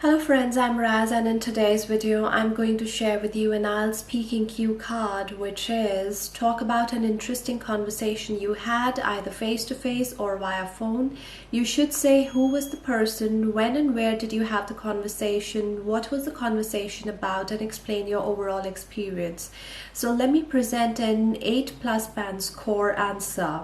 Hello friends, I'm Raz, and in today's video I'm going to share with you an IELTS Speaking Cue Card, which is talk about an interesting conversation you had either face-to-face or via phone. You should say who was the person, when and where did you have the conversation, what was the conversation about, and explain your overall experience. So let me present an 8+ band score answer.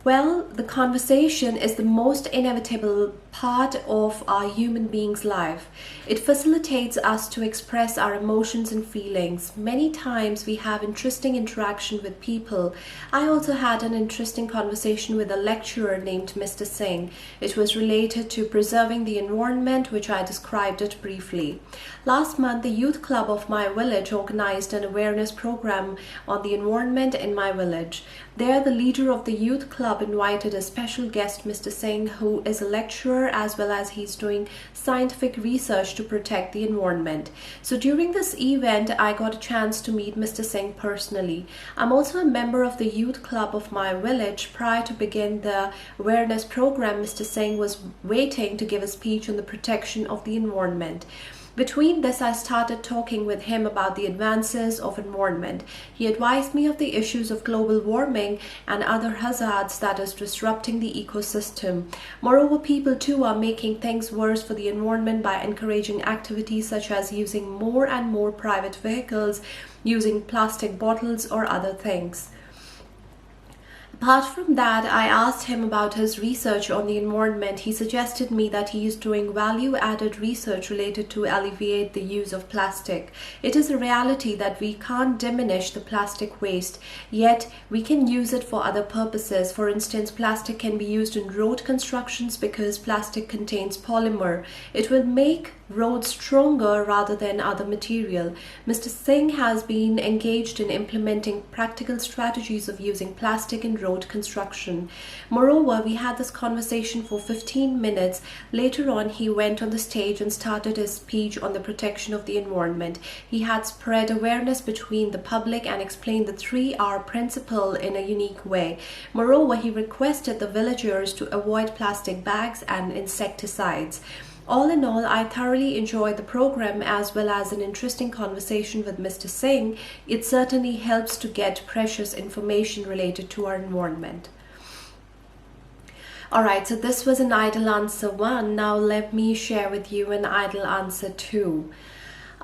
Well, the conversation is the most inevitable part of our human being's life. It facilitates us to express our emotions and feelings. Many times we have interesting interaction with people. I also had an interesting conversation with a lecturer named Mr. Singh. It was related to preserving the environment, which I described it briefly. Last month, the youth club of my village organized an awareness program on the environment in my village. There, the leader of the youth club invited a special guest, Mr. Singh, who is a lecturer as well as he's doing scientific research to protect the environment. So during this event, I got a chance to meet Mr. Singh personally. I'm also a member of the youth club of my village. Prior to begin the awareness program, Mr. Singh was waiting to give a speech on the protection of the environment. Between this, I started talking with him about the advances of environment. He advised me of the issues of global warming and other hazards that is disrupting the ecosystem. Moreover, people too are making things worse for the environment by encouraging activities such as using more and more private vehicles, using plastic bottles or other things. Apart from that, I asked him about his research on the environment. He suggested me that he is doing value-added research related to alleviate the use of plastic. It is a reality that we can't diminish the plastic waste, yet we can use it for other purposes. For instance, plastic can be used in road constructions because plastic contains polymer. It will make roads stronger rather than other material. Mr. Singh has been engaged in implementing practical strategies of using plastic in road construction. Moreover, we had this conversation for 15 minutes. Later on, he went on the stage and started his speech on the protection of the environment. He had spread awareness between the public and explained the 3R principle in a unique way. Moreover, he requested the villagers to avoid plastic bags and insecticides. All in all, I thoroughly enjoyed the program as well as an interesting conversation with Mr. Singh. It certainly helps to get precious information related to our environment. Alright, so this was an idle answer 1. Now let me share with you an idle answer 2.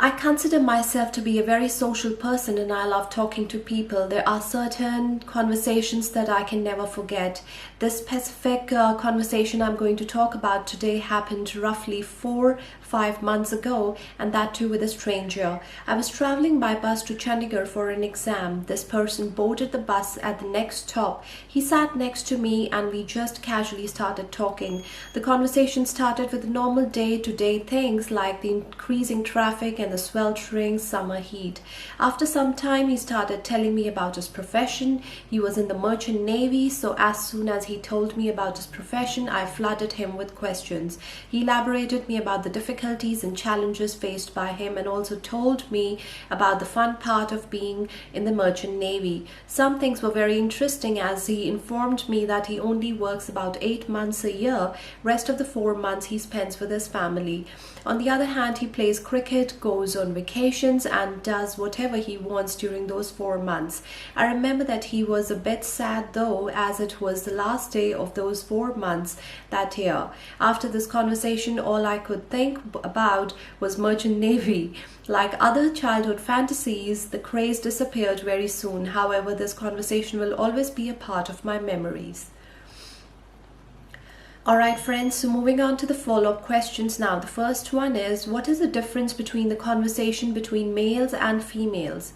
I consider myself to be a very social person and I love talking to people. There are certain conversations that I can never forget. This specific conversation I'm going to talk about today happened roughly 4-5 months ago, and that too with a stranger. I was traveling by bus to Chandigarh for an exam. This person boarded the bus at the next stop. He sat next to me and we just casually started talking. The conversation started with normal day-to-day things like the increasing traffic and the sweltering summer heat. After some time, he started telling me about his profession. He was in the merchant navy, so as soon as he told me about his profession, I flooded him with questions. He elaborated me about the difficulties and challenges faced by him and also told me about the fun part of being in the merchant navy. Some things were very interesting as he informed me that he only works about 8 months a year. Rest of the 4 months he spends with his family. On the other hand, he plays cricket, goes on vacations and does whatever he wants during those 4 months. I remember that he was a bit sad though, as it was the last day of those 4 months that year. After this conversation, all I could think about was merchant navy. Like other childhood fantasies, the craze disappeared very soon. However, this conversation will always be a part of my memories. Alright friends, so moving on to the follow-up questions now. The first one is, what is the difference between the conversation between males and females?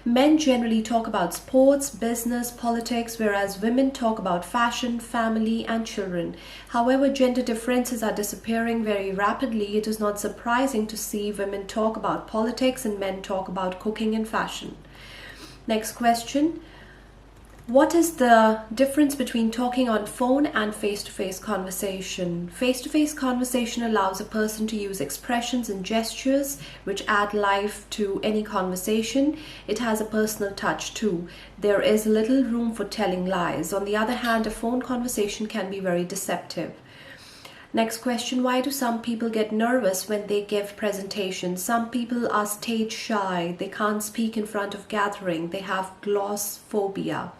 Men generally talk about sports, business, politics, whereas women talk about fashion, family, and children. However, gender differences are disappearing very rapidly. It is not surprising to see women talk about politics and men talk about cooking and fashion. Next question. What is the difference between talking on phone and face-to-face conversation? Face-to-face conversation allows a person to use expressions and gestures which add life to any conversation. It has a personal touch too. There is little room for telling lies. On the other hand, a phone conversation can be very deceptive. Next question, why do some people get nervous when they give presentations? Some people are stage shy, they can't speak in front of gathering, they have glossophobia.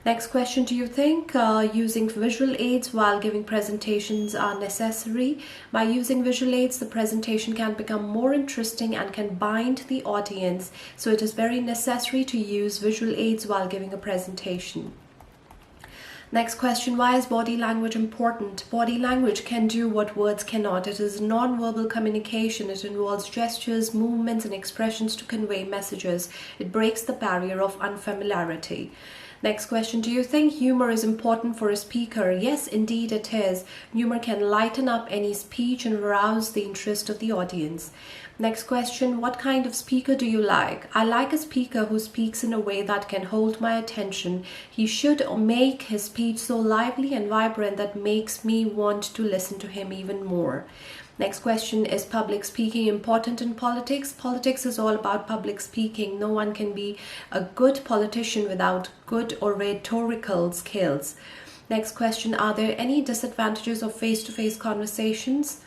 Next question, do you think using visual aids while giving presentations are necessary? By using visual aids, the presentation can become more interesting and can bind the audience, so it is very necessary to use visual aids while giving a presentation. Next question, why is body language important? Body language can do what words cannot. It is non-verbal communication. It involves gestures, movements, and expressions to convey messages. It breaks the barrier of unfamiliarity. Next question, do you think humor is important for a speaker? Yes, indeed it is. Humor can lighten up any speech and arouse the interest of the audience. Next question, what kind of speaker do you like? I like a speaker who speaks in a way that can hold my attention. He should make his speech so lively and vibrant that makes me want to listen to him even more. Next question, is public speaking important in politics? Politics is all about public speaking. No one can be a good politician without good or rhetorical skills. Next question, are there any disadvantages of face-to-face conversations?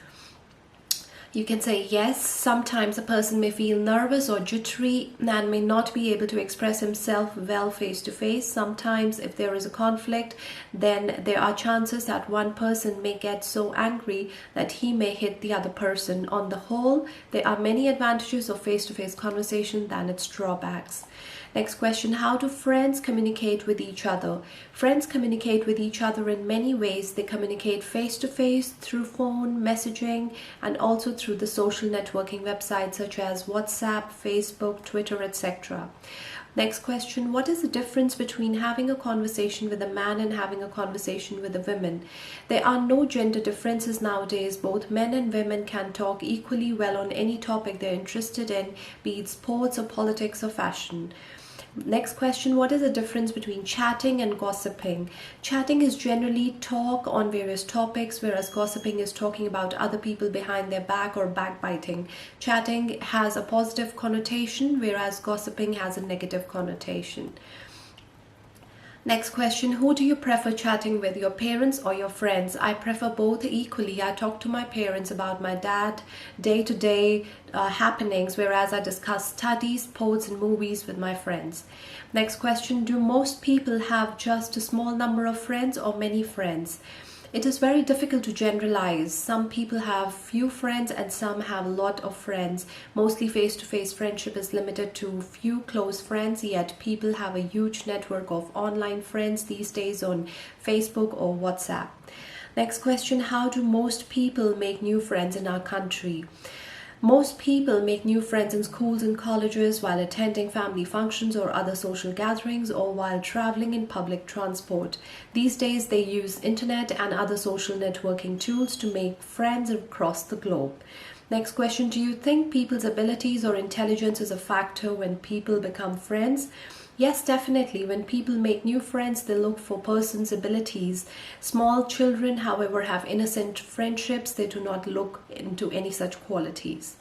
You can say yes. Sometimes a person may feel nervous or jittery and may not be able to express himself well face to face. Sometimes if there is a conflict, then there are chances that one person may get so angry that he may hit the other person. On the whole, there are many advantages of face-to-face conversation than its drawbacks. Next question, how do friends communicate with each other? Friends communicate with each other in many ways. They communicate face-to-face, through phone, messaging, and also through the social networking websites such as WhatsApp, Facebook, Twitter, etc. Next question, what is the difference between having a conversation with a man and having a conversation with a woman? There are no gender differences nowadays. Both men and women can talk equally well on any topic they're interested in, be it sports or politics or fashion. Next question, what is the difference between chatting and gossiping? Chatting is generally talk on various topics, whereas gossiping is talking about other people behind their back or backbiting. Chatting has a positive connotation, whereas gossiping has a negative connotation. Next question, who do you prefer chatting with, your parents or your friends? I prefer both equally. I talk to my parents about my dad, day-to-day happenings, whereas I discuss studies, sports and movies with my friends. Next question, do most people have just a small number of friends or many friends? It is very difficult to generalize. Some people have few friends and some have a lot of friends. Mostly face-to-face friendship is limited to few close friends, yet people have a huge network of online friends these days on Facebook or WhatsApp. Next question, how do most people make new friends in our country? Most people make new friends in schools and colleges, while attending family functions or other social gatherings, or while traveling in public transport. These days they use internet and other social networking tools to make friends across the globe. Next question, do you think people's abilities or intelligence is a factor when people become friends? Yes, definitely. When people make new friends, they look for person's abilities. Small children, however, have innocent friendships. They do not look into any such qualities.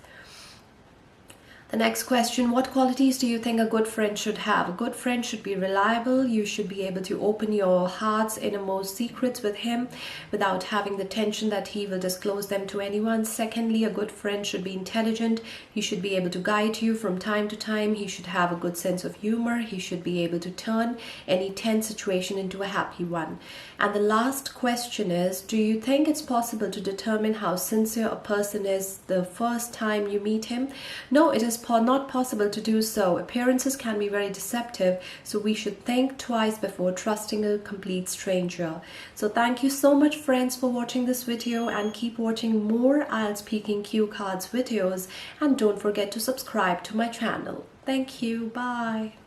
The next question, what qualities do you think a good friend should have? A good friend should be reliable. You should be able to open your heart's innermost secrets with him without having the tension that he will disclose them to anyone. Secondly, a good friend should be intelligent. He should be able to guide you from time to time. He should have a good sense of humor. He should be able to turn any tense situation into a happy one. And the last question is, do you think it's possible to determine how sincere a person is the first time you meet him? No, it is not possible to do so. Appearances can be very deceptive, so we should think twice before trusting a complete stranger. So thank you so much, friends, for watching this video, and keep watching more IELTS Speaking Cue Cards videos, and don't forget to subscribe to my channel. Thank you. Bye.